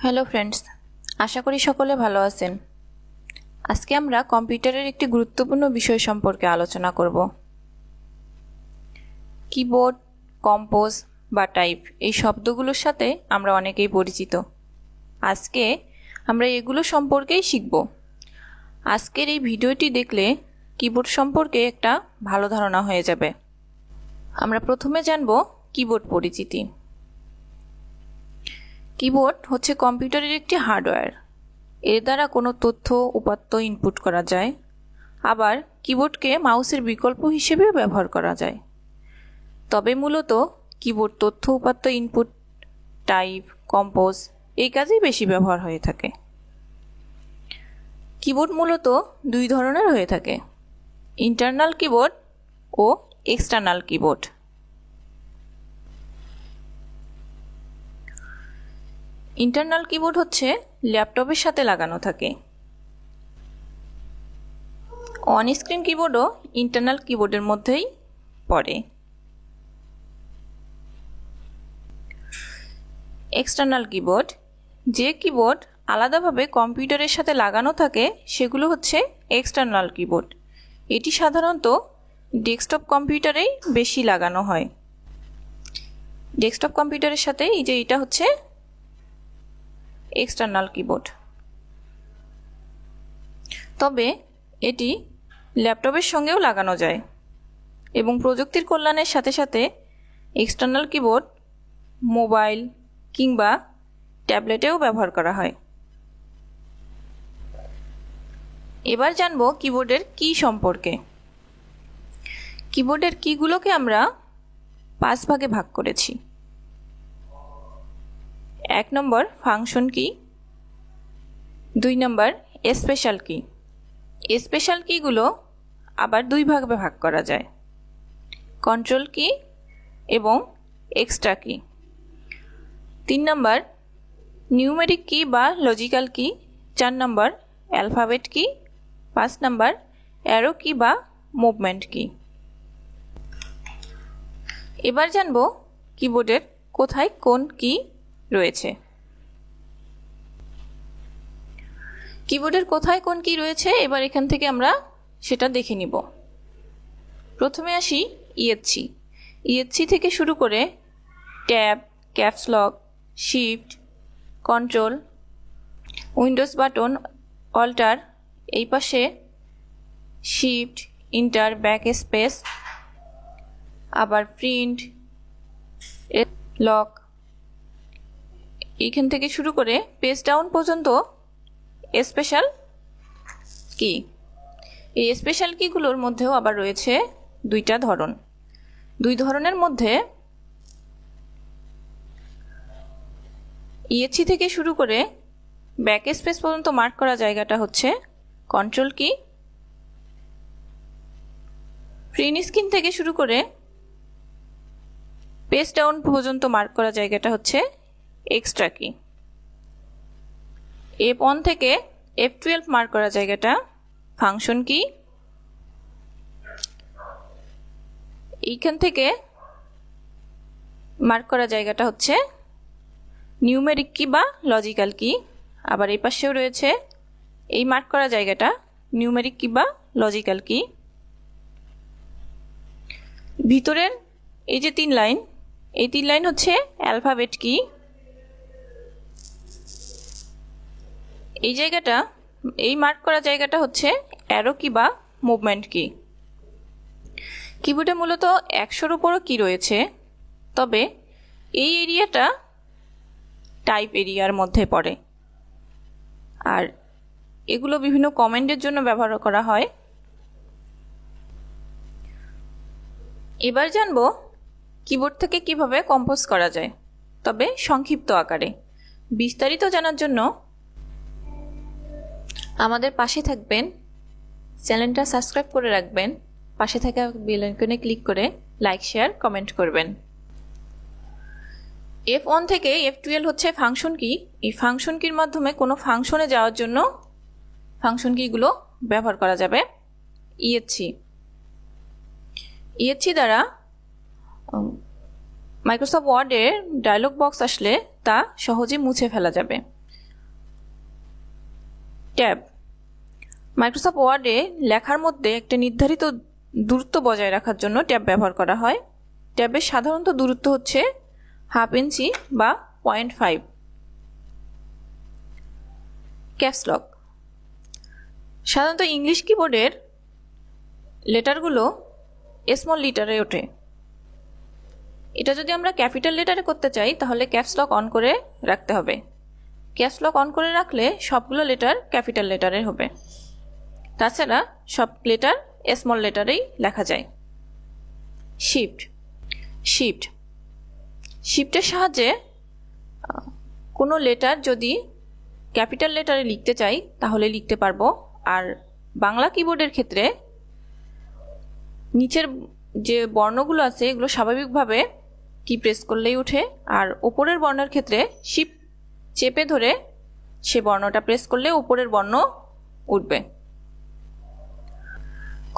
Hello friends, আশা করি সকলে ভালো আছেন। আজকে আমরা কম্পিউটারের একটি গুরুত্বপূর্ণ বিষয় সম্পর্কে আলোচনা করব। কিবোর্ড, কম্পোজ বা টাইপ এই শব্দগুলোর সাথে আমরা অনেকেই পরিচিত। আজকে আমরা এগুলো সম্পর্কেই শিখব। আজকের এই ভিডিওটি দেখলে কিবোর্ড সম্পর্কে একটা ভালো ধারণা হয়ে যাবে। আমরা প্রথমে জানব কিবোর্ড পরিচিতি। কিবোর্ড হচ্ছে কম্পিউটারের একটি হার্ডওয়্যার। এর দ্বারা কোনো তথ্য উপাত্ত ইনপুট করা যায়। আবার কিবোর্ডকে মাউসের বিকল্প হিসেবেও ব্যবহার করা যায়। তবে মূলত কিবোর্ড তথ্য উপাত্ত ইনপুট, টাইপ, কম্পোজ এই কাজেই বেশি ব্যবহার হয়ে থাকে। কিবোর্ড মূলত দুই ধরনের হয়ে থাকে: ইন্টারনাল কিবোর্ড ও এক্সটার্নাল কিবোর্ড। ইন্টারনাল কিবোর্ড হচ্ছে ল্যাপটপের সাথে লাগানো থাকে। অন স্ক্রিন কিবোর্ডও ইন্টারনাল কিবোর্ডের মধ্যেই পড়ে। এক্সটার্নাল কিবোর্ড, যে কিবোর্ড আলাদাভাবে কম্পিউটারের সাথে লাগানো থাকে সেগুলো হচ্ছে এক্সটার্নাল কিবোর্ড। এটি সাধারণত ডেস্কটপ কম্পিউটারেই বেশি লাগানো হয়। ডেস্কটপ কম্পিউটারের সাথে এটা হচ্ছে এক্সটার্নাল কিবোর্ড। তবে এটি ল্যাপটপের সঙ্গেও লাগানো যায় এবং প্রযুক্তির কল্যাণের সাথে সাথে এক্সটার্নাল কিবোর্ড মোবাইল কিংবা ট্যাবলেটেও ব্যবহার করা হয়। এবার জানব কিবোর্ডের কি সম্পর্কে। কিবোর্ডের কিগুলোকে আমরা 5 ভাগে ভাগ করেছি। 1 নম্বর ফাংশন কি, 2 নম্বর স্পেশাল কি। স্পেশাল কিগুলো আবার 2 ভাগে ভাগ করা যায়: কন্ট্রোল কি এবং এক্সট্রা কি। 3 নম্বর নিউমেরিক কি বা লজিক্যাল কি। 4 নম্বর অ্যালফাবেট কি। 5 নম্বর অ্যারো কি বা মুভমেন্ট কি। এবার জানব কিবোর্ডের কোথায় কোন কি রয়েছে। কিবোর্ডের কোথায় কোন কি রয়েছে এবার এখান থেকে আমরা সেটা দেখে নিব। প্রথমে আসি ইএসসি। ইএসসি থেকে শুরু করে tab, caps lock, shift, control, Windows button, alter, এই পাশে শিফট, ইন্টার, ব্যাক স্পেস, আবার প্রিন্ট, লক, এইখান থেকে শুরু করে পেজ ডাউন পর্যন্ত স্পেশাল কি। এই স্পেশাল কিগুলোর মধ্যেও আবার রয়েছে 2টা ধরন। 2 ধরনের মধ্যে ইএসসি থেকে শুরু করে ব্যাক স্পেস পর্যন্ত মার্ক করা জায়গাটা হচ্ছে কন্ট্রোল কি। প্রিন্ট স্ক্রিন থেকে শুরু করে পেজ ডাউন পর্যন্ত মার্ক করা জায়গাটা হচ্ছে এক্সট্রা কি। F1 থেকে F12 মার্ক করা জায়গাটা ফাংশন কি। এইখান থেকে মার্ক করা জায়গাটা হচ্ছে নিউমেরিক কি বা লজিক্যাল কি। আবার এই পাশেও রয়েছে এই মার্ক করা জায়গাটা নিউমেরিক কি বা লজিক্যাল কি। ভিতরের এই যে 3 লাইন, এই 3 লাইন হচ্ছে অ্যালফাবেট কি। এই জায়গাটা, এই মার্ক করা জায়গাটা হচ্ছে অ্যারো কি বা মুভমেন্ট কি। কিবোর্ডে মূলত 100-র উপরও কি রয়েছে, তবে এই এরিয়াটা টাইপ এরিয়ার মধ্যে পড়ে আর এগুলো বিভিন্ন কমান্ডের জন্য ব্যবহার করা হয়। এবার জানব কিবোর্ড থেকে কিভাবে কম্পোজ করা যায়, তবে সংক্ষিপ্ত আকারে। বিস্তারিত জানার জন্য আমাদের পাশে থাকবেন, চ্যানেলটা সাবস্ক্রাইব করে রাখবেন, পাশে থাকা বেল আইকনে ক্লিক করে লাইক, শেয়ার, কমেন্ট করবেন। F1 থেকে F12 হচ্ছে ফাংশন কি। এই ফাংশন কির মাধ্যমে কোনো ফাংশনে যাওয়ার জন্য ফাংশন কিগুলো ব্যবহার করা যাবে। ইএসসি দ্বারা মাইক্রোসফট ওয়ার্ডের ডায়লগ বক্স আসলে তা সহজে মুছে ফেলা যাবে। ট্যাব। মাইক্রোসফট ওয়ার্ডে লেখার মধ্যে একটা নির্ধারিত দূরত্ব বজায় রাখার জন্য ট্যাব ব্যবহার করা হয়। ট্যাবের সাধারণত দূরত্ব হচ্ছে 1/2 ইঞ্চি বা 0.5। Caps lock. সাধারণত ইংলিশ কিবোর্ডের লেটারগুলো স্মল লেটারে ওঠে। এটা যদি আমরা ক্যাপিটাল লেটারে করতে চাই তাহলে ক্যাপস লক অন করে রাখতে হবে। ক্যাপস লক অন করে রাখলে সবগুলো লেটার ক্যাপিটাল লেটারে হবে। তাছাড়া সব লেটার স্মল লেটারেই লেখা যায়। শিফটের সাহায্যে কোনো লেটার যদি ক্যাপিটাল লেটারে লিখতে চাই তাহলে লিখতে পারবো। আর বাংলা কিবোর্ডের ক্ষেত্রে নিচের যে বর্ণগুলো আছে এগুলো স্বাভাবিকভাবে কি প্রেস করলেই ওঠে, আর উপরের বর্ণের ক্ষেত্রে শিফট চেপে ধরে সে বর্ণটা প্রেস করলে উপরের বর্ণ উঠবে।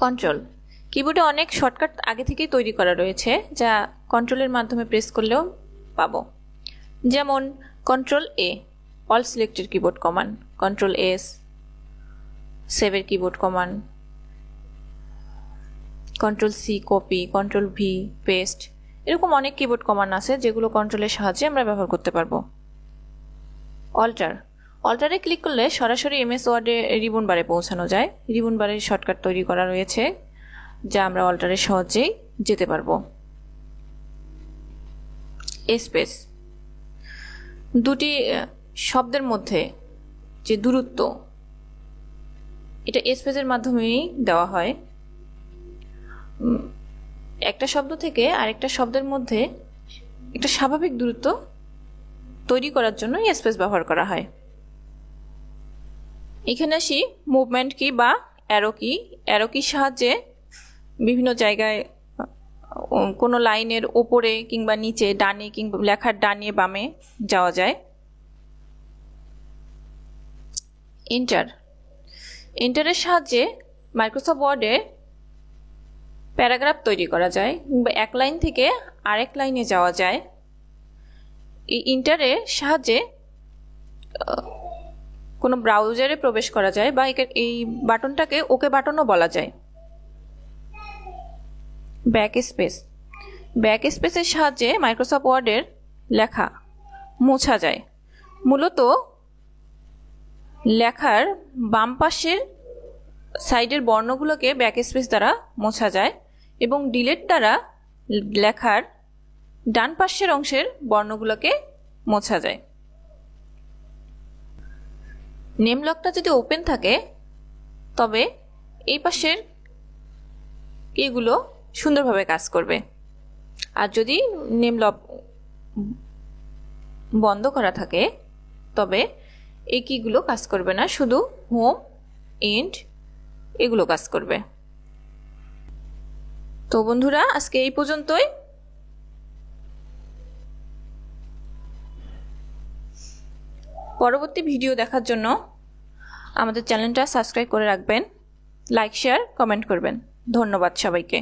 কন্ট্রোল। কিবোর্ডে অনেক শর্টকাট আগে থেকেই তৈরি করা রয়েছে যা কন্ট্রোলের মাধ্যমে প্রেস করলেও পাবো। যেমন control A all selected keyboard command, control S সেভের keyboard command, control C copy, control V paste, এরকম অনেক কিবোর্ড কমান্ড আছে যেগুলো কন্ট্রোলের সাহায্যে আমরা ব্যবহার করতে পারবো। অল্টারে ক্লিক করলে সরাসরি এমএস ওয়ার্ডে রিবন বারে পৌঁছানো যায়। রিবন বারের শর্টকাট তৈরি করা রয়েছে যা আমরা অল্টারে সহজেই যেতে পারবো। স্পেস। দুটি শব্দের মধ্যে যে দূরত্ব এটা স্পেসের মাধ্যমেই দেওয়া হয়। একটা শব্দ থেকে আরেকটা শব্দের মধ্যে একটা স্বাভাবিক দূরত্ব তৈরি করার জন্য স্পেস ব্যবহার করা হয়। এখানে আসি মুভমেন্ট কি বা অ্যারো কি। অ্যারো কির সাহায্যে বিভিন্ন জায়গায় কোনো লাইনের ওপরে কিংবা নিচে, ডানে কিংবা লেখার ডানে বামে যাওয়া যায়। এন্টারের সাহায্যে মাইক্রোসফট ওয়ার্ডে প্যারাগ্রাফ তৈরি করা যায় কিংবা এক লাইন থেকে আরেক লাইনে যাওয়া যায়। এই এন্টারের সাহায্যে কোনো ব্রাউজারে প্রবেশ করা যায় বা এই বাটনটাকে ওকে বাটনও বলা যায়। ব্যাক স্পেসের সাহায্যে মাইক্রোসফট ওয়ার্ডের লেখা মোছা যায়। মূলত লেখার বাম পাশের সাইডের বর্ণগুলোকে ব্যাক স্পেস দ্বারা মোছা যায় এবং ডিলিট দ্বারা লেখার ডান পাশের অংশের বর্ণগুলোকে মোছা যায়। নেম লকটা যদি ওপেন থাকে তবে এই পাশের কিগুলো সুন্দরভাবে কাজ করবে, আর যদি নেম লক বন্ধ করা থাকে তবে এই কিগুলো কাজ করবে না, শুধু হোম এন্ড এগুলো কাজ করবে। তো বন্ধুরা আজকে এই পর্যন্তই। পরবর্তী ভিডিও দেখার জন্য আমাদের চ্যানেলটা সাবস্ক্রাইব করে রাখবেন, লাইক শেয়ার কমেন্ট করবেন। ধন্যবাদ সবাইকে।